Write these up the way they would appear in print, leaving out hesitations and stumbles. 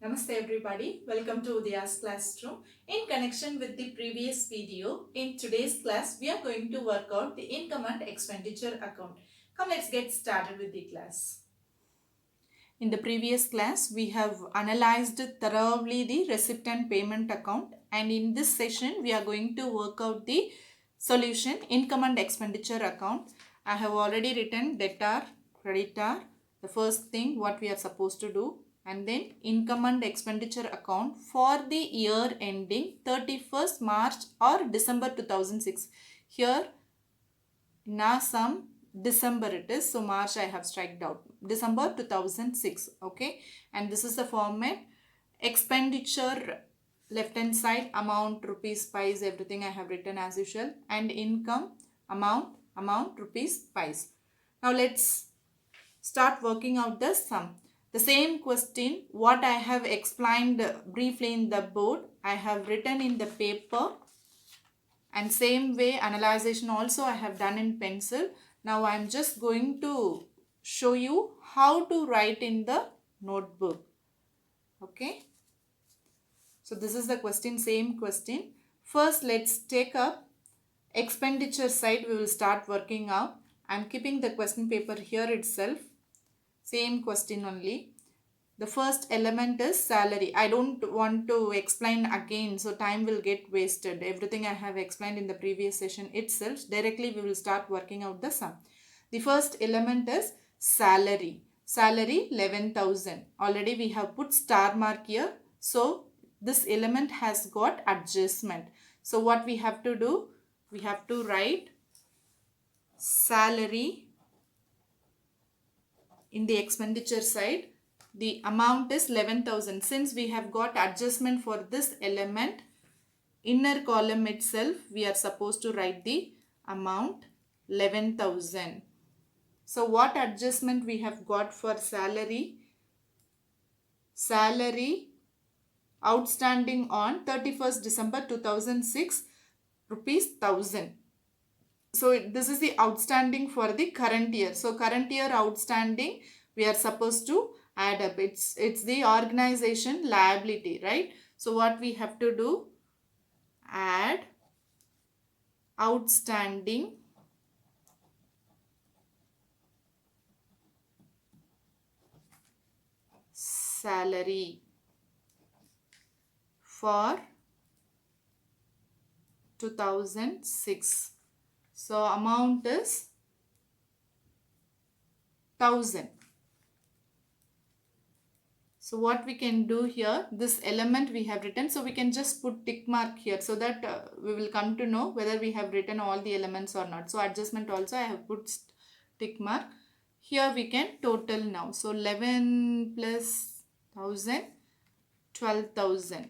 Namaste everybody, welcome to Udya's classroom. In connection with the previous video, in today's class we are going to work out the income and expenditure account. Come, let's get started with the class. In the previous class, we have analyzed thoroughly the receipt and payment account, and in this session we are going to work out the solution income and expenditure account. I have already written debtor, creditor, the first thing what we are supposed to do, and then income and expenditure account for the year ending 31st March or December 2006. Here now some December it is, so March I have striked out, December 2006. Okay, and this is the format. Expenditure left hand side, amount, rupees, pies, everything I have written as usual, and income, amount, rupees, pies. Now let's start working out the sum. The same question what I have explained briefly in the board, I have written in the paper, and same way analyzation also I have done in pencil. Now I am just going to show you how to write in the notebook. Okay, so this is the question, same question. First let's take up expenditure side. We will start working out. I am keeping the question paper here itself, same question only. The first element is salary. I don't want to explain again, so time will get wasted. Everything I have explained in the previous session itself. Directly we will start working out the sum. The first element is salary. Salary 11,000. Already we have put star mark here. So this element has got adjustment. So what we have to do? We have to write salary in the expenditure side. The amount is 11,000. Since we have got adjustment for this element, inner column itself we are supposed to write the amount 11,000. So what adjustment we have got for salary? Salary outstanding on 31st December 2006, rupees 1,000. So this is the outstanding for the current year. So current year outstanding we are supposed to add up. It's the organization liability, right? So what we have to do? Add outstanding salary for 2006. So amount is 1,000. So what we can do here, this element we have written, so we can just put tick mark here so that we will come to know whether we have written all the elements or not. So adjustment also I have put tick mark. Here we can total now. So 11 plus 1,000, 12,000.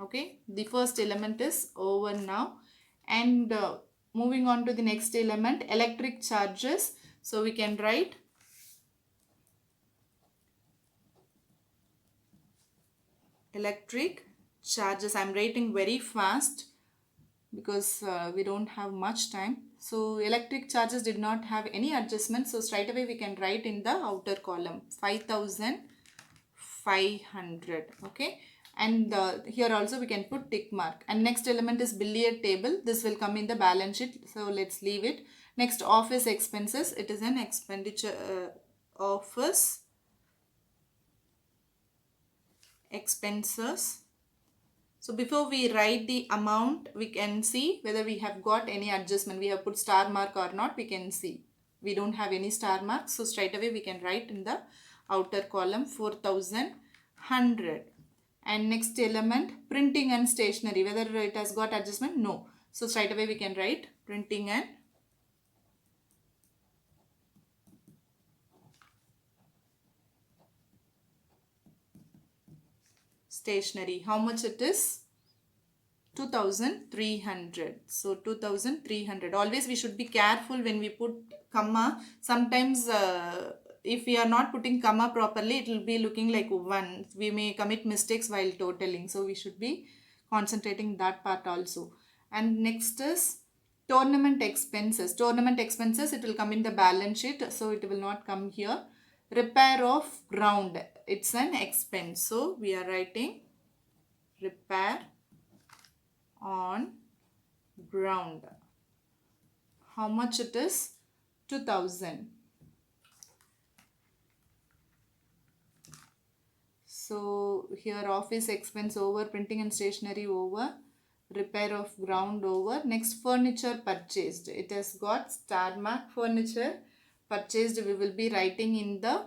Okay, the first element is over now. And moving on to the next element, electric charges. So we can write electric charges. I am writing very fast because we don't have much time. So electric charges did not have any adjustment. So straight away we can write in the outer column 5,500. Okay, and here also we can put tick mark. And next element is billiard table. This will come in the balance sheet. So let's leave it. Next, office expenses. It is an expenditure office expenses. So before we write the amount, we can see whether we have got any adjustment. We have put star mark or not, we can see. We don't have any star mark. So straight away we can write in the outer column 4,100. And next element, printing and stationery. Whether it has got adjustment? No. So straight away we can write printing and stationery. How much it is? 2,300. So 2,300. Always we should be careful when we put comma. Sometimes if we are not putting comma properly, it will be looking like 1. We may commit mistakes while totaling. So we should be concentrating that part also. And next is tournament expenses. Tournament expenses, it will come in the balance sheet. So it will not come here. Repair of ground, it's an expense. So we are writing repair on ground. How much it is? 2000. So here office expense over, printing and stationery over, repair of ground over. Next, furniture purchased. It has got star mark. Furniture purchased, we will be writing in the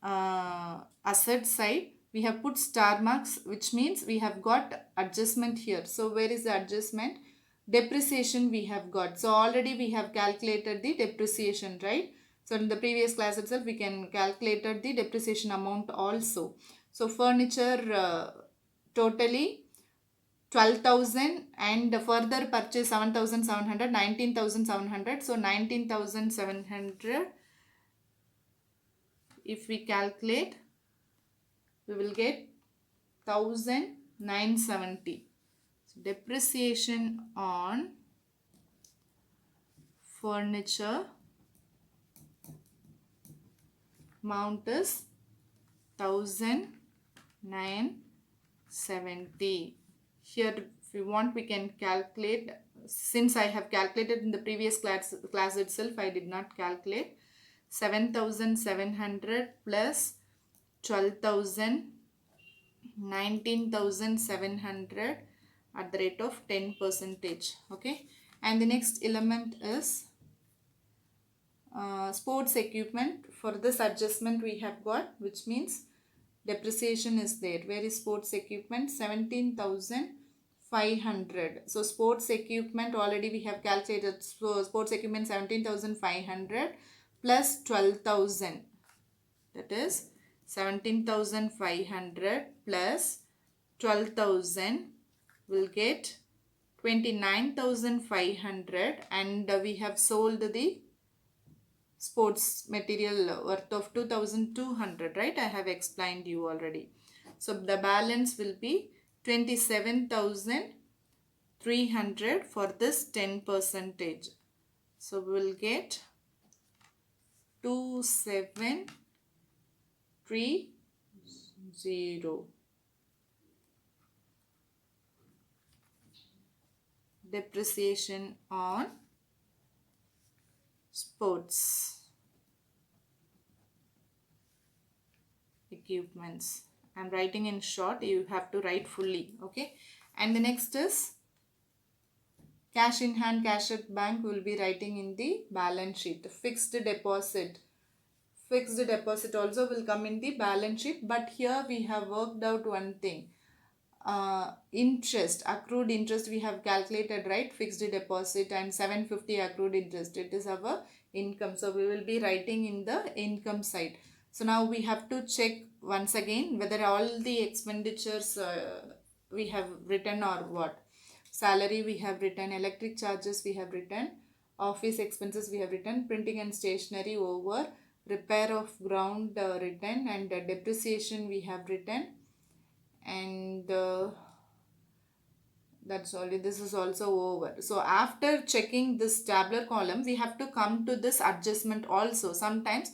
asset side. We have put star marks, which means we have got adjustment here. So where is the adjustment? Depreciation we have got. So already we have calculated the depreciation, right? So in the previous class itself, we can calculated the depreciation amount also. So furniture totally 12,000 and further purchase 7,700, 19,700. So 19,700, if we calculate, we will get 1,970. So depreciation on furniture amount is 1,970. Here if we want, we can calculate. Since I have calculated in the previous class itself, I did not calculate. 7,700 plus 12,000, 19,700 at the rate of 10%. Okay, and the next element is sports equipment. For this adjustment we have got, which means depreciation is there. Where is sports equipment? 17,500. So sports equipment already we have calculated. So sports equipment 17,500 plus 12,000, that is 17,500 plus 12,000 will get 29,500, and we have sold the sports material worth of 2,200, right? I have explained you already. So the balance will be 27,300 for this 10%. So we will get 2730. Depreciation on sports equipments. I am writing in short, you have to write fully. Okay, and the next is cash in hand, cash at bank. We will be writing in the balance sheet. Fixed deposit also will come in the balance sheet, but here we have worked out one thing. Interest, accrued interest we have calculated, right? Fixed deposit and 750 accrued interest, it is our income. So we will be writing in the income side. So now we have to check once again whether all the expenditures we have written or what. Salary we have written, electric charges we have written, office expenses we have written, printing and stationery over, repair of ground written, and depreciation we have written, and that's all. This is also over. So after checking this tabular column, we have to come to this adjustment also. Sometimes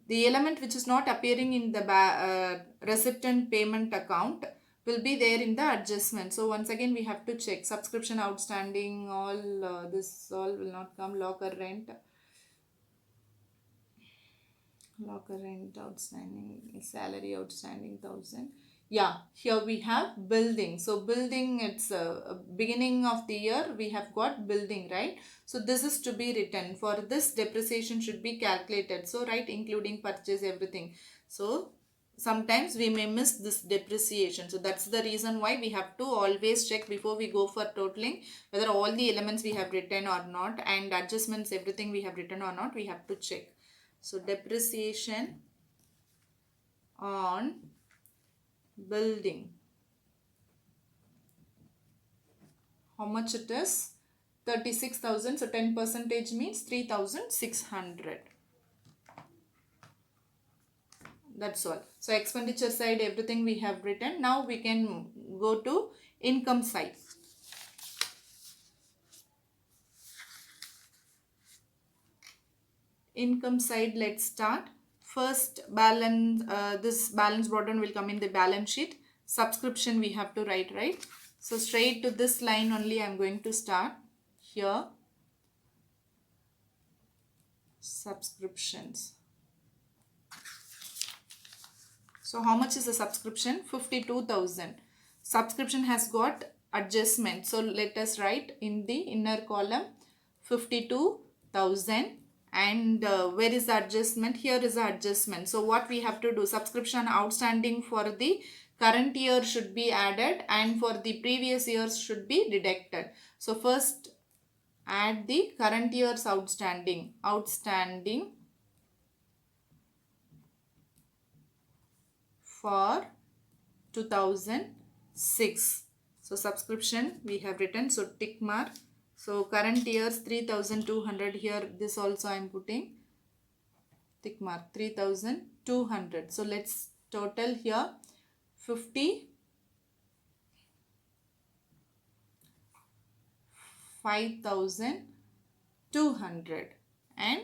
the element which is not appearing in the receipt and payment account will be there in the adjustment. So once again we have to check subscription outstanding, all this all will not come. Locker rent outstanding, salary outstanding 1,000. Yeah, here we have building. So building, it's beginning of the year we have got building, right? So this is to be written. For this, depreciation should be calculated. So right, including purchase, everything. So sometimes we may miss this depreciation. So that's the reason why we have to always check before we go for totaling whether all the elements we have written or not, and adjustments, everything we have written or not, we have to check. So depreciation on building, how much it is? 36,000. So 10% means 3,600. That's all. So expenditure side, everything we have written. Now we can go to income side. Income side, let's start. First balance, this balance brought down will come in the balance sheet. Subscription we have to write, right? So straight to this line only I am going to start here. Subscriptions. So how much is the subscription? 52,000. Subscription has got adjustment. So let us write in the inner column 52,000. And where is the adjustment? Here is the adjustment. So what we have to do? Subscription outstanding for the current year should be added and for the previous years should be deducted. So first add the current year's outstanding. For 2006. So subscription we have written, so tick mark. So current year's 3,200, here this also I am putting tick mark 3,200. So let's total here 55,200 and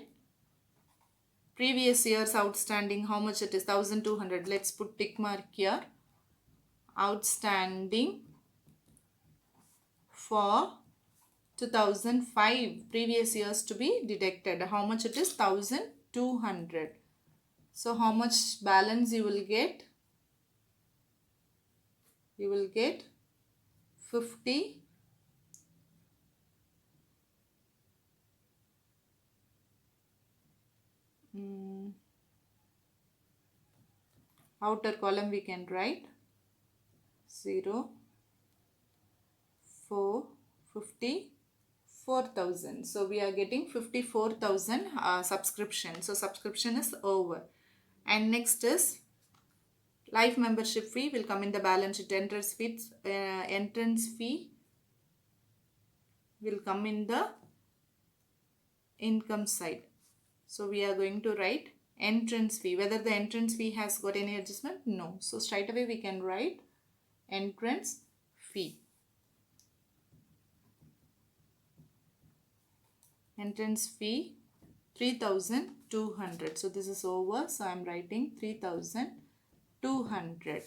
previous year's outstanding, how much it is? 1,200. Let's put tick mark here. Outstanding for 2005, previous years to be deducted. How much it is? 1,200. So how much balance you will get? You will get 50. Outer column we can write 0, 4, 54,000. So we are getting 54,000 subscription. So subscription is over. And next is life membership fee will come in the balance sheet. Entrance fee will come in the income side. So we are going to write entrance fee. Whether the entrance fee has got any adjustment? No. So straight away we can write entrance fee. Entrance fee 3,200. So this is over. So I am writing 3,200.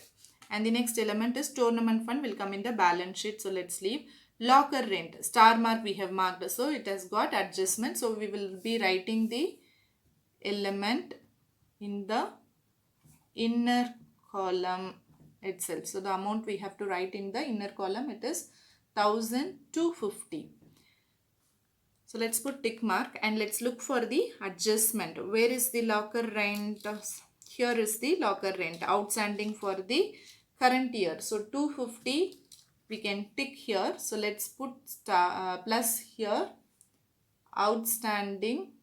And the next element is tournament fund will come in the balance sheet. So let's leave. Locker rent. Star mark we have marked. So it has got adjustment. So we will be writing the element in the inner column itself. So the amount we have to write in the inner column, it is 1,250. So let's put tick mark and let's look for the adjustment. Where is the locker rent? Here is the locker rent outstanding for the current year. So 250 we can tick here. So let's put plus here, outstanding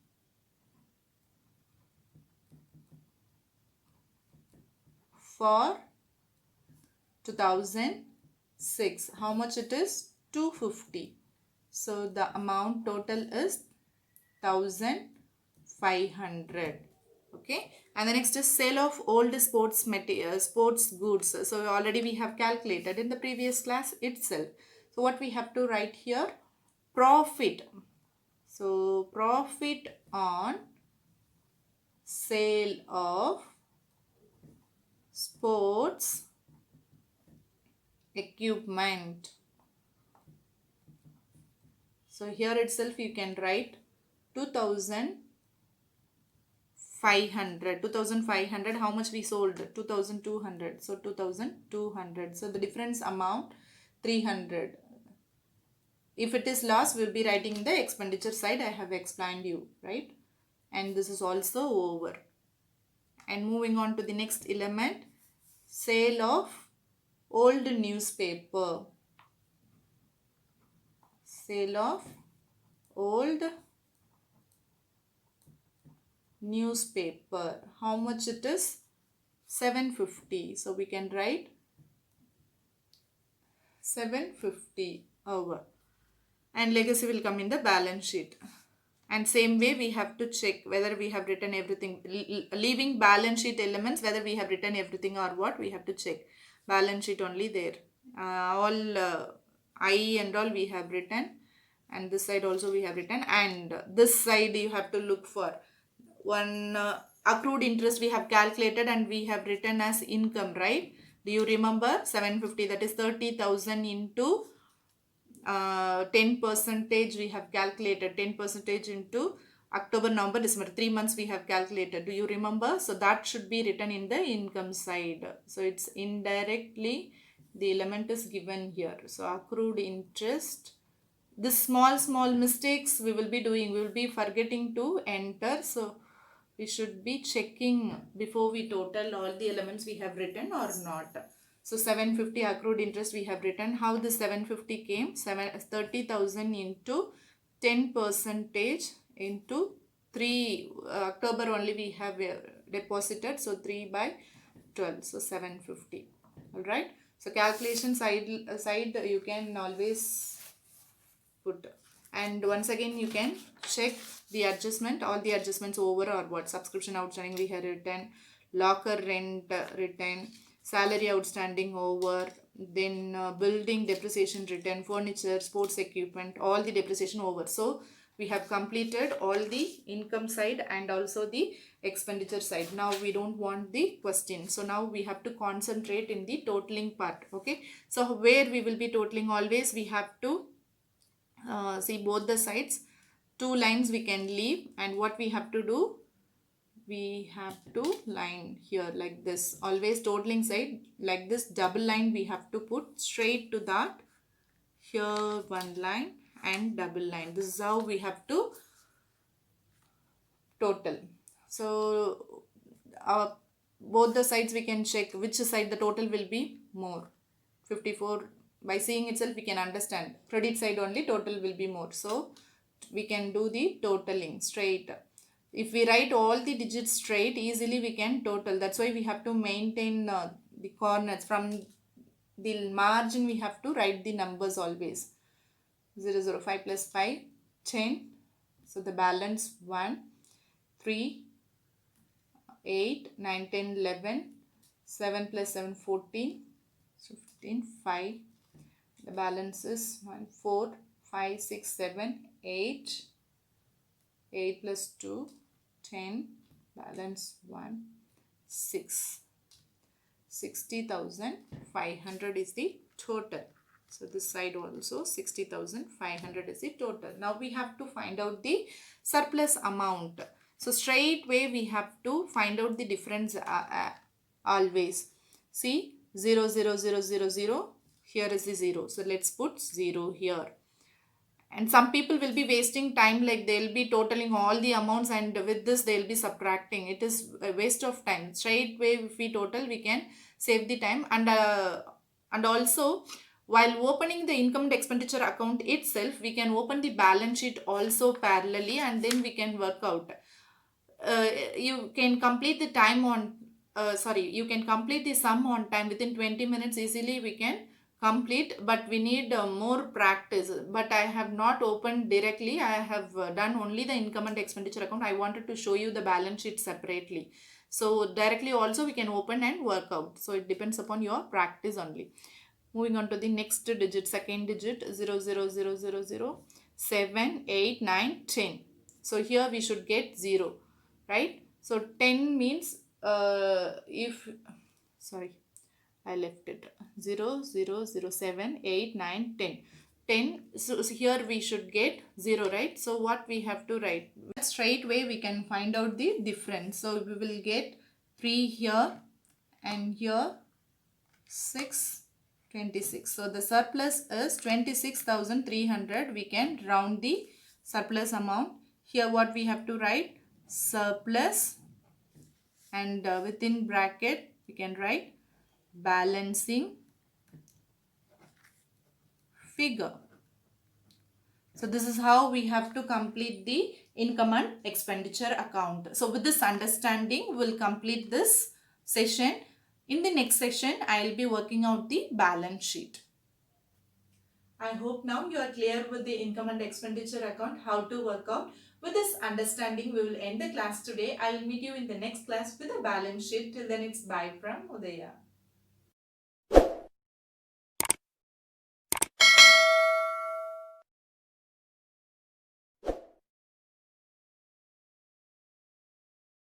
for 2006. How much it is? 250. So the amount total is 1,500. Okay. And the next is sale of old sports goods. So already we have calculated in the previous class itself. So what we have to write here? Profit. So profit on sale of sports equipment. So here itself you can write 2,500. 2,500. How much we sold? 2,200. So 2,200. So the difference amount 300. If it is loss, we will be writing in the expenditure side. I have explained you, right? And this is also over. And moving on to the next element, sale of old newspaper. Sale of old newspaper. How much it is? 750. So we can write 750 over. And legacy will come in the balance sheet. And same way we have to check whether we have written everything. Leaving balance sheet elements, whether we have written everything or what, we have to check. Balance sheet only there. All I and all we have written. And this side also we have written. And this side you have to look for. One accrued interest we have calculated and we have written as income, right? Do you remember? 750, that is 30,000 into 10 percentage we have calculated. 10 percentage into October, November, December, 3 months we have calculated. Do you remember? So that should be written in the income side. So it's indirectly, the element is given here. So accrued interest, this small mistakes we will be doing, we will be forgetting to enter. So we should be checking before we total all the elements we have written or not. So 750 accrued interest we have written. How the 750 came? 30,000 into 10 percentage into 3 October only we have deposited. So 3 by 12. So 750. Alright. So calculation side you can always put. And once again you can check the adjustment, all the adjustments over or what. Subscription outstanding we have written, locker rent written, salary outstanding over, then building depreciation written, furniture, sports equipment, all the depreciation over. So we have completed all the income side and also the expenditure side. Now we don't want the question. So now we have to concentrate in the totaling part. Okay. So where we will be totaling, always we have to see both the sides. 2 lines we can leave, and what we have to do, we have to line here like this. Always totaling side like this, double line we have to put straight to that. Here one line and double line. This is how we have to total. So both the sides we can check which side the total will be more. 54, by seeing itself we can understand. Credit side only total will be more. So we can do the totaling straight. If we write all the digits straight, easily we can total. That's why we have to maintain the corners. From the margin we have to write the numbers always. 005 plus 5, 10. So the balance 1, 3, 8, 9, 10, 11. 7 plus 7, 14. So 15, 5. The balance is 1, 4, 5, 6, 7, 8. 8 plus 2, 10. Balance 1, 6. 60,500 is the total. So this side also 60,500 is the total. Now we have to find out the surplus amount. So straight way we have to find out the difference always. See 0, 0, 0, 0, 0. Here is the 0. So let's put 0 here. And some people will be wasting time, like they'll be totaling all the amounts and with this they'll be subtracting. It is a waste of time. Straight way if we total, we can save the time. And also while opening the income and expenditure account itself, we can open the balance sheet also parallelly, and then we can work out. You can complete the time on you can complete the sum on time within 20 minutes easily we can complete, but we need more practice. But I have not opened directly. I have done only the income and expenditure account. I wanted to show you the balance sheet separately. So directly also we can open and work out. So it depends upon your practice only. Moving on to the next digit, second digit, 0, 0, 0, 0, 0, 7, 8, 9, 10. So here we should get 0, right? So 10 means I left it 0, 0, 0, 7, 8, 9, 10. 10. So here we should get 0, right? So what we have to write? Straight way we can find out the difference. So we will get 3 here and here 6, 26. So the surplus is 26,300. We can round the surplus amount. Here what we have to write? Surplus, and within bracket we can write balancing figure. So this is how we have to complete the income and expenditure account. So with this understanding, we'll complete this session. In the next session, I'll be working out the balance sheet. I hope now you are clear with the income and expenditure account, how to work out. With this understanding, we will end the class today. I will meet you in the next class with a balance sheet. Till then, it's bye from Udaya.